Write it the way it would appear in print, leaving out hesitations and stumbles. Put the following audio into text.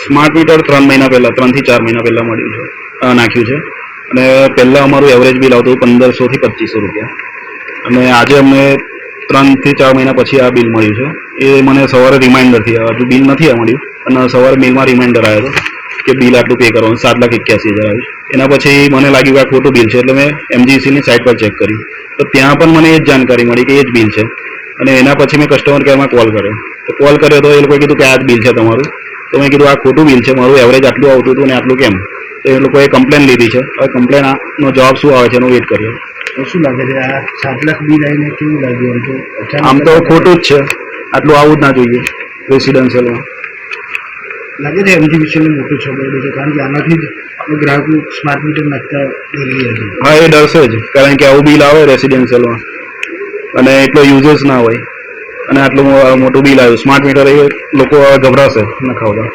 Smart meter 3 મહિના પહેલાં 3 થી 4 મહિના પહેલાં મળ્યું છે, નાખ્યું છે. અને પહેલાં અમારું એવરેજ બિલ આવતું 1500 થી 2500 રૂપિયા, અને આજે અમને 3 થી 4 મહિના પછી આ બિલ મળ્યું છે. એ મને સવારે રિમાઇન્ડરથી, હજુ બિલ નથી મળ્યું, અને સવારે મેલમાં રિમાઇન્ડર આવ્યો હતો કે બિલ આટલું પે કરવાનું, 7,81,000 આવ્યું. એના પછી મને લાગ્યું કે આ ખોટું બિલ છે, એટલે મેં MGECની સાઇટ પર ચેક કર્યું, તો ત્યાં પણ મને એ જ જાણકારી મળી કે એ જ બિલ છે. અને એના પછી મેં કસ્ટમર કેરમાં કોલ કર્યો તો એ લોકોએ કીધું કે આ જ બિલ છે તમારું. તો મેં કીધું આ ખોટું બિલ છે, મારું એવરેજ આટલું આવતું હતું ને આટલું કેમ? તો એ લોકોએ કમ્પ્લેન લીધી છે. હવે કમ્પ્લેનનો જવાબ શું આવે છે એનો વેઇટ કર્યો. શું લાગે છે આ 7 લાખ બિલ આવીને કેવું લાગ્યું? આમ તો ખોટું જ છે, આટલું આવવું જ ના જોઈએ રેસિડેન્શિયલમાં. લાગે છે MGECને મોટું છોડાયું છે, કારણ કે આનાથી જ આપણે ગ્રાહકો સ્માર્ટ મીટર નાખતા ડરી ગયા છે. હા, એ ડરશે જ, કારણ કે આવું બિલ આવે રેસિડેન્શિયલમાં અને એટલો યુઝેસ ના હોય, અને આટલું મોટું બિલ આવ્યું સ્માર્ટ મીટર, એ લોકો ગભરાશે નખાવતા.